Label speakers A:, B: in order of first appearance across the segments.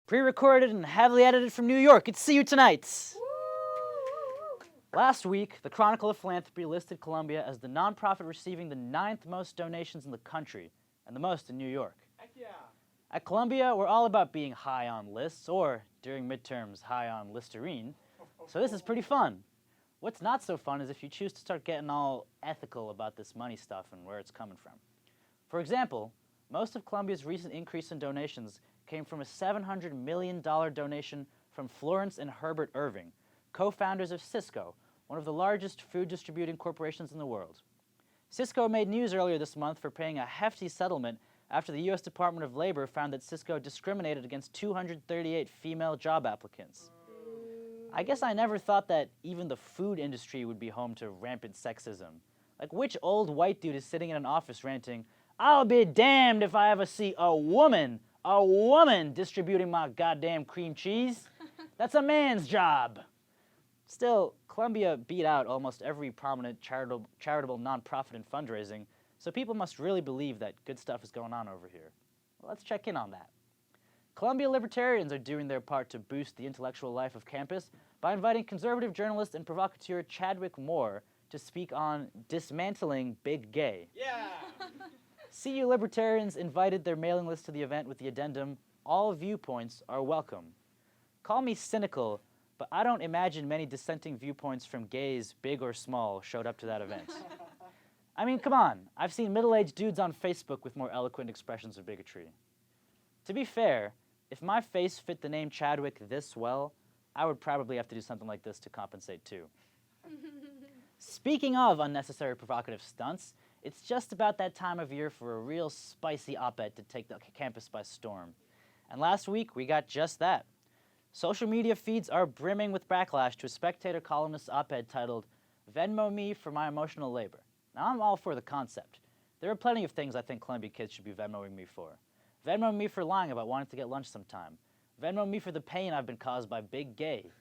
A: Pre-recorded and heavily edited from New York. It's See You Tonight. Last week, the Chronicle of Philanthropy listed Columbia as the nonprofit receiving the 9th most donations in the country, and the most in New York.
B: Heck yeah.
A: At Columbia, we're all about being high on lists, or, during midterms, high on Listerine. So this is pretty fun. What's not so fun is if you choose to start getting all ethical about this money stuff and where it's coming from. For example, most of Columbia's recent increase in donations came from a $700 million donation from Florence and Herbert Irving, co-founders of Cisco, one of the largest food distributing corporations in the world. Cisco made news earlier this month for paying a hefty settlement after the U.S. Department of Labor found that Cisco discriminated against 238 female job applicants. I guess I never thought that even the food industry would be home to rampant sexism. Like, which old white dude is sitting in an office ranting, "I'll be damned if I ever see a woman distributing my goddamn cream cheese. That's a man's job." Still, Columbia beat out almost every prominent charitable nonprofit in fundraising, so people must really believe that good stuff is going on over here. Well, let's check in on that. Columbia libertarians are doing their part to boost the intellectual life of campus by inviting conservative journalist and provocateur Chadwick Moore to speak on dismantling big gay.
B: Yeah.
A: CU libertarians invited their mailing list to the event with the addendum, "All viewpoints are welcome." Call me cynical, but I don't imagine many dissenting viewpoints from gays, big or small, showed up to that event. I mean, come on, I've seen middle-aged dudes on Facebook with more eloquent expressions of bigotry. To be fair, if my face fit the name Chadwick this well, I would probably have to do something like this to compensate too. Speaking of unnecessary provocative stunts, it's just about that time of year for a real spicy op-ed to take the campus by storm. And last week, we got just that. Social media feeds are brimming with backlash to a Spectator columnist op-ed titled, "Venmo me for my emotional labor." Now, I'm all for the concept. There are plenty of things I think Columbia kids should be Venmoing me for. Venmo me for lying about wanting to get lunch sometime. Venmo me for the pain I've been caused by big gay.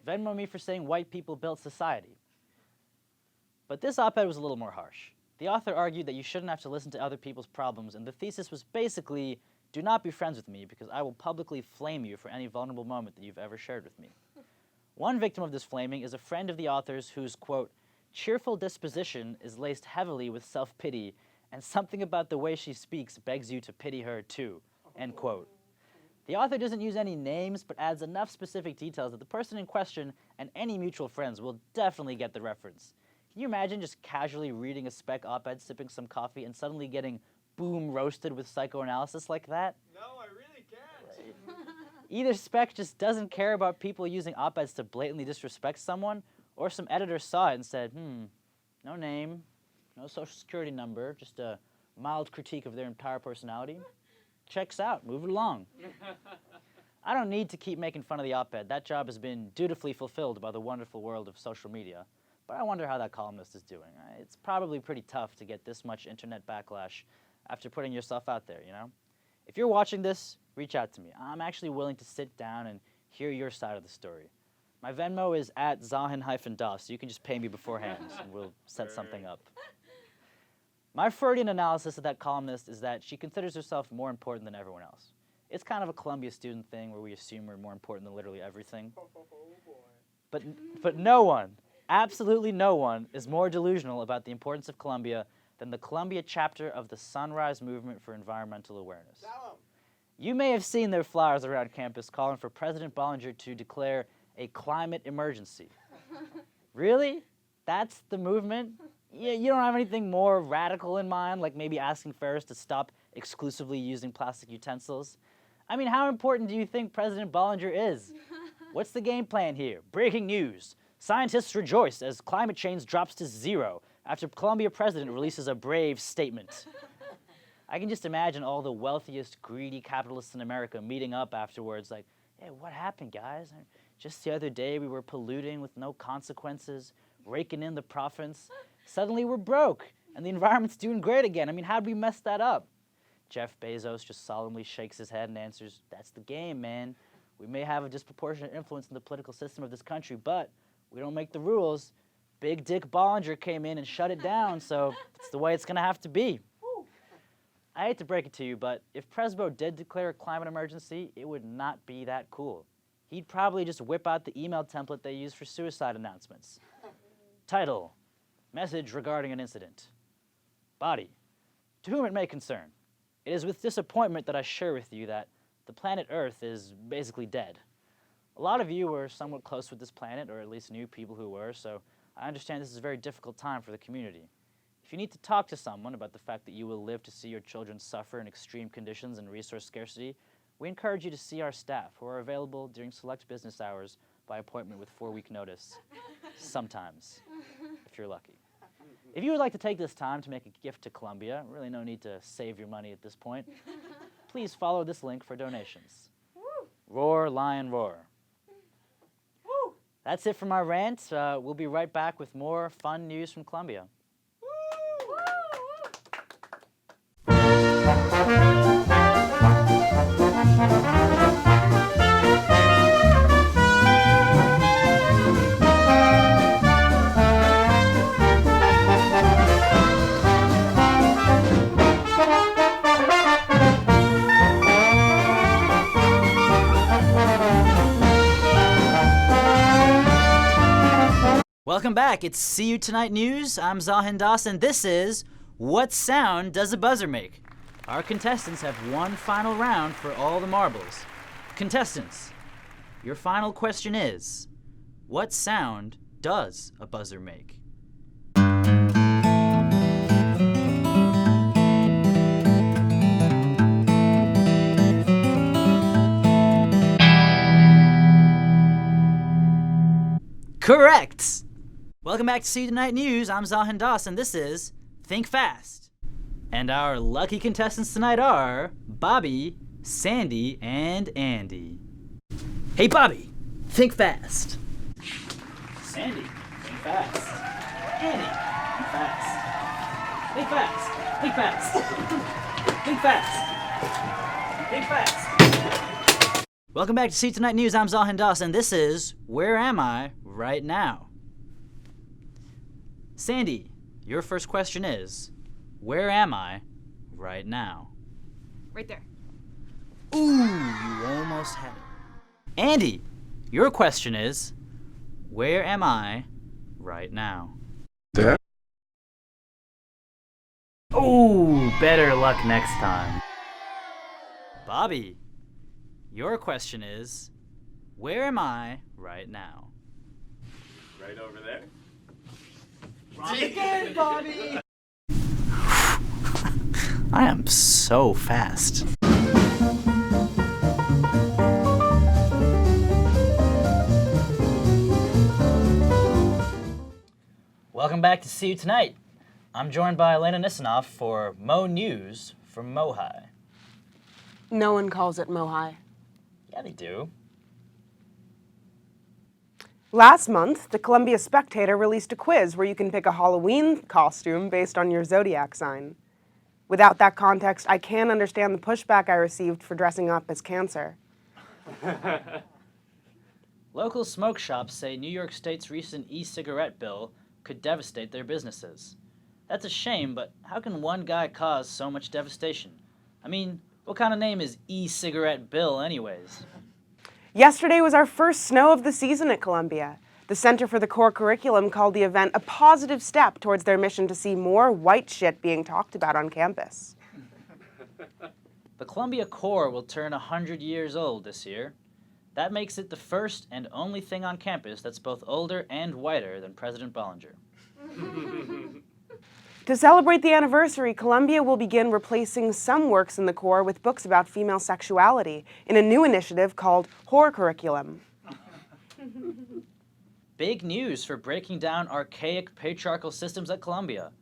A: Venmo me for saying white people built society. But this op-ed was a little more harsh. The author argued that you shouldn't have to listen to other people's problems, and the thesis was basically, do not be friends with me because I will publicly flame you for any vulnerable moment that you've ever shared with me. One victim of this flaming is a friend of the author's whose, quote, cheerful disposition is laced heavily with self-pity, and something about the way she speaks begs you to pity her too, end quote. The author doesn't use any names, but adds enough specific details that the person in question and any mutual friends will definitely get the reference. Can you imagine just casually reading a spec op-ed, sipping some coffee, and suddenly getting boom roasted with psychoanalysis like that?
B: No, I really can't.
A: Either spec just doesn't care about people using op-eds to blatantly disrespect someone, or some editor saw it and said, no name, no social security number, just a mild critique of their entire personality. Checks out, move it along. I don't need to keep making fun of the op-ed. That job has been dutifully fulfilled by the wonderful world of social media. But I wonder how that columnist is doing. It's probably pretty tough to get this much internet backlash after putting yourself out there, you know? If you're watching this, reach out to me. I'm actually willing to sit down and hear your side of the story. My Venmo is at Zahin-Das, so you can just pay me beforehand and we'll set something up. My Freudian analysis of that columnist is that she considers herself more important than everyone else. It's kind of a Columbia student thing where we assume we're more important than literally everything.
B: Oh, boy.
A: But no one, absolutely no one, is more delusional about the importance of Columbia than the Columbia chapter of the Sunrise Movement for Environmental Awareness. You may have seen their flyers around campus calling for President Bollinger to declare a climate emergency. Really? That's the movement? You don't have anything more radical in mind, like maybe asking Ferris to stop exclusively using plastic utensils? I mean, how important do you think President Bollinger is? What's the game plan here? Breaking news. Scientists rejoice as climate change drops to 0 after Columbia president releases a brave statement. I can just imagine all the wealthiest, greedy capitalists in America meeting up afterwards like, hey, what happened, guys? Just the other day we were polluting with no consequences, raking in the profits. Suddenly we're broke, and the environment's doing great again. I mean, how'd we mess that up? Jeff Bezos just solemnly shakes his head and answers, that's the game, man. We may have a disproportionate influence in the political system of this country, but we don't make the rules. Big Dick Bollinger came in and shut it down, so it's the way it's going to have to be. I hate to break it to you, but if prezbo did declare a climate emergency, it would not be that cool. He'd probably just whip out the email template they use for suicide announcements. Title, message regarding an incident. Body, to whom it may concern. It is with disappointment that I share with you that the planet Earth is basically dead. A lot of you were somewhat close with this planet, or at least knew people who were, so I understand this is a very difficult time for the community. If you need to talk to someone about the fact that you will live to see your children suffer in extreme conditions and resource scarcity, we encourage you to see our staff, who are available during select business hours by appointment with 4-week notice, sometimes, if you're lucky. If you would like to take this time to make a gift to Columbia, really no need to save your money at this point, please follow this link for donations. Roar, lion, roar. That's it from our rant. We'll be right back with more fun news from Columbia. Welcome back. It's See You Tonight News. I'm Zahin Das, and this is What Sound Does a Buzzer Make? Our contestants have one final round for all the marbles. Contestants, your final question is, what sound does a buzzer make? Correct! Welcome back to See You Tonight News. I'm Zahin Das, and this is Think Fast. And our lucky contestants tonight are Bobby, Sandy, and Andy. Hey, Bobby, think fast. Sandy, think fast. Andy, think fast. Think fast. Think fast. Think fast. Think fast. Welcome back to See You Tonight News. I'm Zahin Das, and this is Where Am I Right Now? Sandy, your first question is, where am I right now?
C: Right there.
A: Ooh, you almost had it. Andy, your question is, where am I right now?
D: There.
A: Ooh, better luck next time. Bobby, your question is, where am I right now?
B: Right over there.
A: Wrong again, Bobby! I am so fast. Welcome back to See You Tonight. I'm joined by Elena Nisanoff for Mo News from Mohai.
E: No one calls it Mohai.
A: Yeah, they do.
E: Last month, the Columbia Spectator released a quiz where you can pick a Halloween costume based on your zodiac sign. Without that context, I can't understand the pushback I received for dressing up as Cancer.
A: Local smoke shops say New York State's recent e-cigarette bill could devastate their businesses. That's a shame, but how can one guy cause so much devastation? I mean, what kind of name is e-cigarette bill anyways?
E: Yesterday was our first snow of the season at Columbia. The Center for the Core Curriculum called the event a positive step towards their mission to see more white shit being talked about on campus.
A: The Columbia Core will turn 100 years old this year. That makes it the first and only thing on campus that's both older and whiter than President Bollinger.
E: To celebrate the anniversary, Columbia will begin replacing some works in the core with books about female sexuality in a new initiative called Horror Curriculum.
A: Big news for breaking down archaic patriarchal systems at Columbia.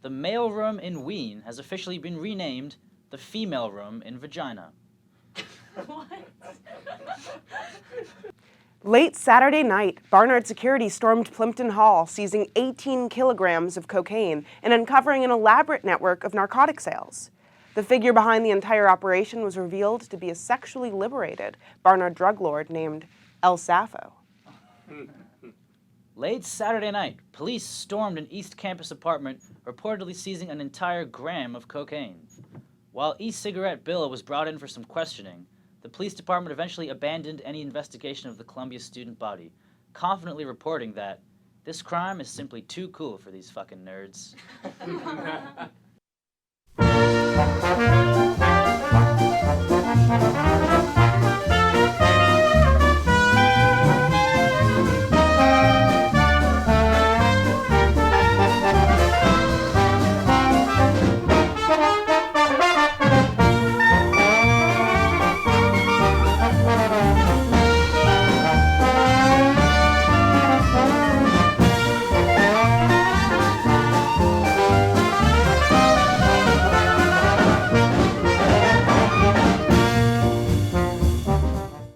A: The male room in Wien has officially been renamed the female room in Vagina.
C: What?
E: Late Saturday night, Barnard Security stormed Plimpton Hall, seizing 18 kilograms of cocaine and uncovering an elaborate network of narcotic sales. The figure behind the entire operation was revealed to be a sexually liberated Barnard drug lord named El Sappho.
A: Late Saturday night, police stormed an East Campus apartment, reportedly seizing an entire gram of cocaine. While e-cigarette Bill was brought in for some questioning, the police department eventually abandoned any investigation of the Columbia student body, confidently reporting that this crime is simply too cool for these fucking nerds.